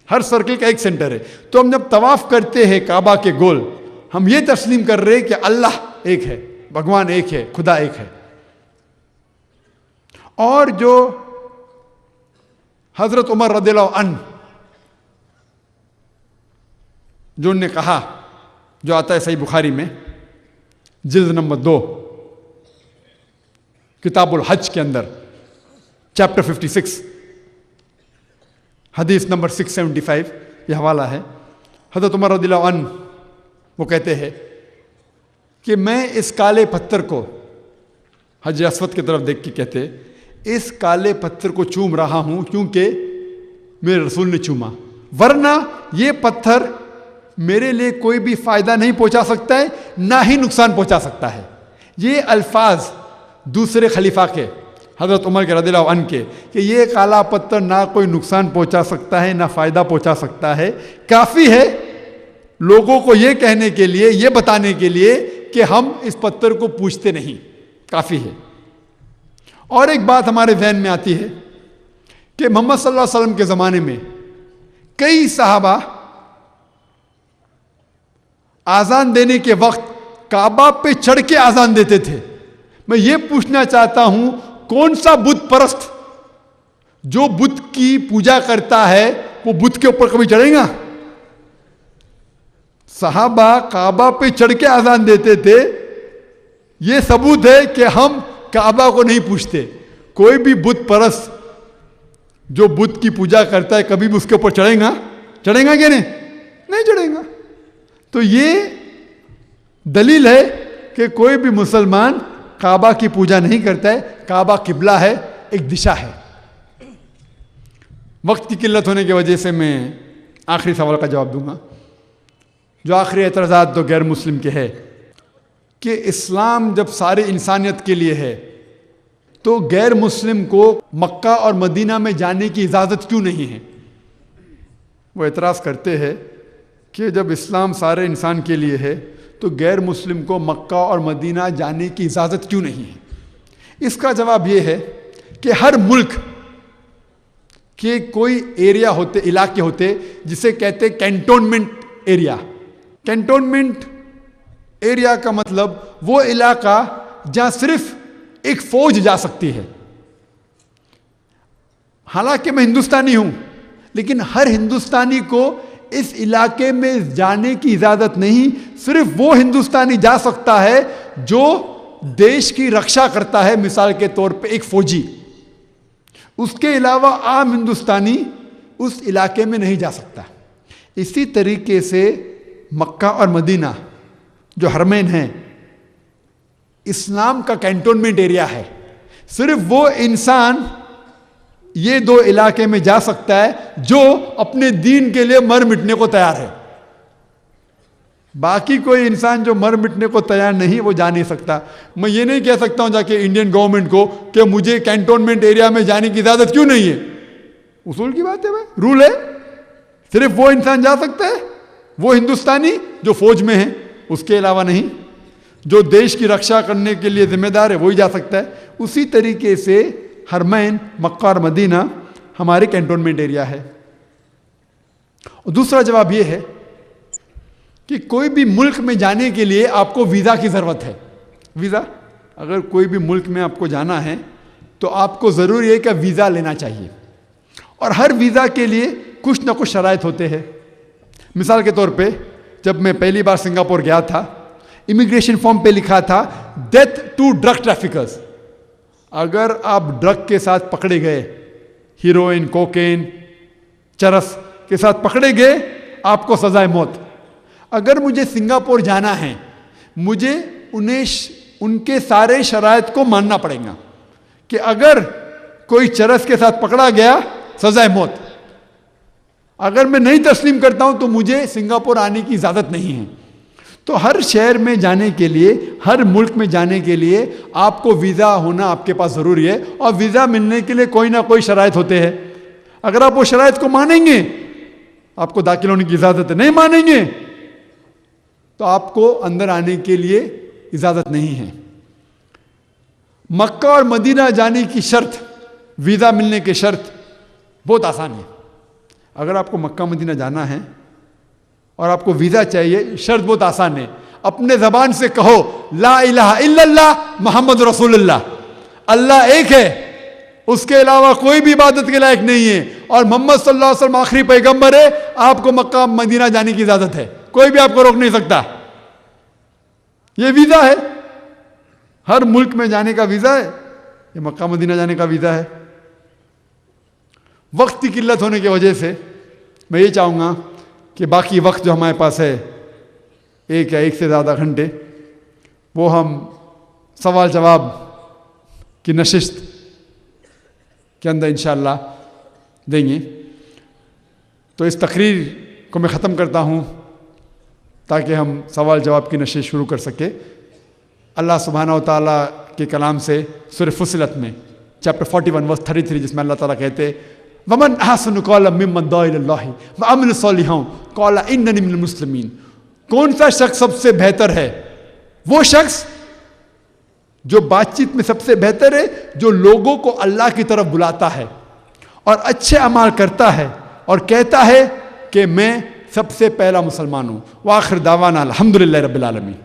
हर circle का एक centre है। तो हम जब तवाफ करते हैं काबा के गोल, हम ये तस्लीम कर रहे हैं कि अल्लाह एक है, भगवान एक है, खुदा एक है। और जो हजरत उमर रदियल्लाहु अन्हु जो उन्होंने कहा, जो आता है सही बुखारी में जिल्द नंबर 2 किताबुल हज के अंदर चैप्टर 56 हदीस नंबर 675 ये हवाला है। हजरत उमर रदियल्लाहु अन्हु वो कहते हैं कि मैं इस काले पत्थर को, हज अस्वद की तरफ देख के कहते, इस काले पत्थर को चूम रहा हूं क्योंकि मेरे रसूल ने चूमा, वरना ये पत्थर मेरे लिए कोई भी फायदा नहीं पहुंचा सकता है, ना ही नुकसान पहुंचा सकता है। ये अल्फाज दूसरे खलीफा के, हजरत उमर के रदियल्लाहु अन्हु के, कि ये काला पत्थर ना कोई नुकसान पहुंचा सकता है ना फायदा पहुंचा सकता है, काफी है लोगों को ये कहने के लिए, ये बताने के लिए कि हम इस पत्थर को पूजते नहीं, काफी है। और एक बात हमारे ज़हन में आती है कि मोहम्मद सल्लल्लाहु अलैहि वसल्लम के ज़माने में कई सहाबा आज़ान देने के वक्त काबा पे चढ़ के आज़ान देते थे। मैं ये पूछना चाहता हूं, कौन सा बुत परस्त जो बुत की पूजा करता है वो बुत के ऊपर कभी चढ़ेगा? सहाबा काबा पे चढ़ के आज़ान देते थे। ये सबूत है कि हम काबा को नहीं पूछते। कोई भी बुत परस्त जो बुत की पूजा करता है कभी भी उसके ऊपर चढ़ेगा? चढ़ेगा क्या? नहीं चढ़ेगा। तो ये दलील है कि कोई भी मुसलमान काबा की पूजा नहीं करता है। काबा किबला है, एक दिशा है। वक्त की किल्लत होने की वजह से मैं आखिरी सवाल का जवाब दूंगा। जो आखिरी एतराज़ात तो गैर मुस्लिम के है कि इस्लाम जब सारी इंसानियत के लिए है तो गैर मुस्लिम को मक्का और मदीना में जाने की इजाज़त क्यों नहीं है? वो एतराज़ करते हैं कि जब इस्लाम सारे इंसान के लिए है तो गैर मुस्लिम को मक्का और मदीना जाने की इजाज़त क्यों नहीं है? इसका जवाब ये है कि हर मुल्क के कोई एरिया होते, इलाके होते, जिसे कहते कैंटोनमेंट एरिया। कैंटोनमेंट एरिया का मतलब वो इलाका जहां सिर्फ एक फौज जा सकती है। हालांकि मैं हिंदुस्तानी हूं, लेकिन हर हिंदुस्तानी को इस इलाके में जाने की इजाजत नहीं। सिर्फ वो हिंदुस्तानी जा सकता है जो देश की रक्षा करता है, मिसाल के तौर पे एक फौजी। उसके अलावा आम हिंदुस्तानी उस इलाके में नहीं जा सकता। इसी तरीके से मक्का और मदीना जो हरमैन है, इस्लाम का कैंटोनमेंट एरिया है। सिर्फ वो इंसान ये दो इलाके में जा सकता है जो अपने दीन के लिए मर मिटने को तैयार है। बाकी कोई इंसान जो मर मिटने को तैयार नहीं, वो जा नहीं सकता। मैं ये नहीं कह सकता हूं जाके इंडियन गवर्नमेंट को कि मुझे कैंटोनमेंट एरिया में जाने की इजाजत क्यों नहीं है। उसूल की बात है भाई, रूल है। सिर्फ वो इंसान जा सकता है, वो हिंदुस्तानी जो फौज में है, उसके अलावा नहीं। जो देश की रक्षा करने के लिए जिम्मेदार है वही जा सकता है। उसी तरीके से हरमैन, मक्का और मदीना हमारे कैंटोनमेंट एरिया है। और दूसरा जवाब यह है कि कोई भी मुल्क में जाने के लिए आपको वीज़ा की ज़रूरत है। वीज़ा, अगर कोई भी मुल्क में आपको जाना है तो आपको ज़रूरी है कि वीज़ा लेना चाहिए। और हर वीज़ा के लिए कुछ ना कुछ शराइत होते हैं। मिसाल के तौर पे जब मैं पहली बार सिंगापुर गया था, इमिग्रेशन फॉर्म पे लिखा था डेथ टू ड्रग ट्रैफिकर्स। अगर आप ड्रग के साथ पकड़े गए, हीरोइन, कोकेन, चरस के साथ पकड़े गए, आपको सजाए मौत। अगर मुझे सिंगापुर जाना है, मुझे उनके सारे शराइत को मानना पड़ेगा कि अगर कोई चरस के साथ पकड़ा गया, सजाए मौत। अगर मैं नहीं तस्लीम करता हूं तो मुझे सिंगापुर आने की इजाज़त नहीं है। तो हर शहर में जाने के लिए, हर मुल्क में जाने के लिए आपको वीज़ा होना आपके पास ज़रूरी है। और वीज़ा मिलने के लिए कोई ना कोई शराइत होते हैं। अगर आप वो शराइत को मानेंगे, आपको दाखिल होने की इजाज़त है। नहीं मानेंगे तो आपको अंदर आने के लिए इजाज़त नहीं है। मक्का और मदीना जाने की शर्त, वीज़ा मिलने की शर्त बहुत आसान है। अगर आपको मक्का मदीना जाना है और आपको वीज़ा चाहिए, शर्त बहुत आसान है, अपने ज़बान से कहो ला इलाहा इल्लल्लाह मोहम्मद रसूलुल्लाह, अल्लाह एक है, उसके अलावा कोई भी इबादत के लायक नहीं है, और मोहम्मद सल्लल्लाहु अलैहि वसल्लम आखिरी पैगंबर है, आपको मक्का मदीना जाने की इजाज़त है, कोई भी आपको रोक नहीं सकता। ये वीज़ा है, हर मुल्क में जाने का वीज़ा है, ये मक्का मदीना जाने का वीज़ा है। वक्त की किल्लत होने की वजह से मैं ये चाहूँगा कि बाकी वक्त जो हमारे पास है, एक या एक से ज़्यादा घंटे, वो हम सवाल जवाब की नशिस्त के अंदर इंशाअल्लाह देंगे। तो इस तकरीर को मैं ख़त्म करता हूँ ताकि हम सवाल जवाब की नशिस्त शुरू कर सके। अल्लाह सुब्हानहू व तआला के कलाम से सूरह फुस्सिलत में चैप्टर 41 वर्स 33, जिसमें अल्लाह ताला कहते वमन अहसनु क़ौलन मिम्मन दअा इलल्लाहि व अमिला सालिहान क़ाला इन्ननी मिनल मुस्लिमीन। कौन सा शख्स सबसे बेहतर है? वो शख्स जो बातचीत में सबसे बेहतर है, जो लोगों को अल्लाह की तरफ बुलाता है और अच्छे अमाल करता है और कहता है कि मैं सबसे पहला मुसलमान हूं। व आखिर दावाना अल्हम्दुलिल्लाहि रब्बिल आलमीन।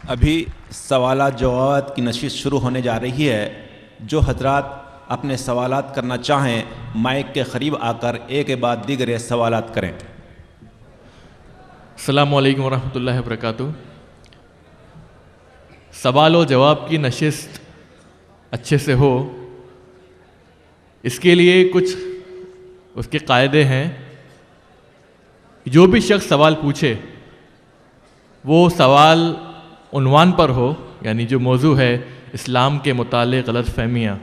अभी सवालात जवाबात की नशिस्त शुरू होने जा रही है। जो हजरात अपने सवालात करना चाहें, माइक के करीब आकर एक के बाद दीगर सवालात करें। अस्सलामु अलैकुम वरहमतुल्लाहि वबरकातुहू। सवाल और जवाब की नशिस्त अच्छे से हो, इसके लिए कुछ उसके कायदे हैं। जो भी शख्स सवाल पूछे वो सवाल उन्वान पर हो, यानी जो मौजू है इस्लाम के मुतालिक गलत फहमियाँ,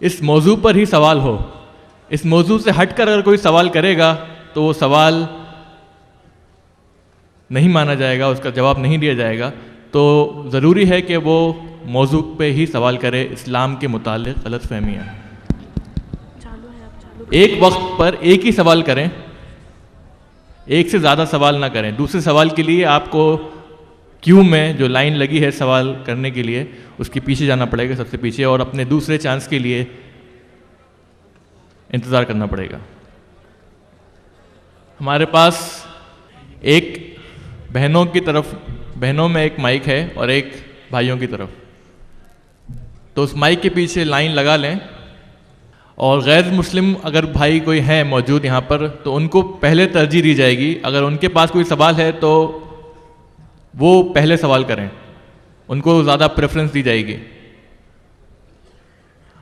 इस मौजू पर ही सवाल हो। इस मौजू से हटकर अगर कोई सवाल करेगा तो वो सवाल नहीं माना जाएगा, उसका जवाब नहीं दिया जाएगा। तो ज़रूरी है कि वो मौजू पे ही सवाल करे, इस्लाम के मुतालिक गलत फहमियाँ। एक वक्त पर एक ही सवाल करें, एक से ज़्यादा सवाल ना करें। दूसरे सवाल के लिए आपको क्यू में जो लाइन लगी है सवाल करने के लिए, उसके पीछे जाना पड़ेगा, सबसे पीछे, और अपने दूसरे चांस के लिए इंतज़ार करना पड़ेगा। हमारे पास एक बहनों की तरफ, बहनों में एक माइक है और एक भाइयों की तरफ, तो उस माइक के पीछे लाइन लगा लें। और गैर मुस्लिम अगर भाई कोई है मौजूद यहाँ पर, तो उनको पहले तरजीह दी जाएगी। अगर उनके पास कोई सवाल है तो वो पहले सवाल करें, उनको ज़्यादा प्रेफरेंस दी जाएगी।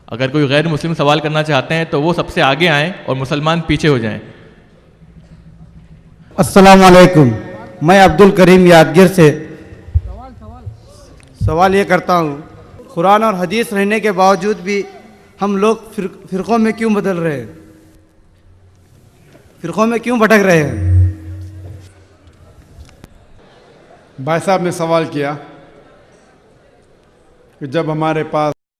अगर कोई गैर मुस्लिम सवाल करना चाहते हैं तो वो सबसे आगे आएं और मुसलमान पीछे हो जाएं। अस्सलाम वालेकुम, मैं अब्दुल करीम यादगिर से सवाल ये करता हूँ, कुरान और हदीस रहने के बावजूद भी हम लोग फ़िरक़ों में क्यों बदल रहे हैं, फ़िरक़ों में क्यों भटक रहे हैं? भाई साहब ने सवाल किया कि जब हमारे पास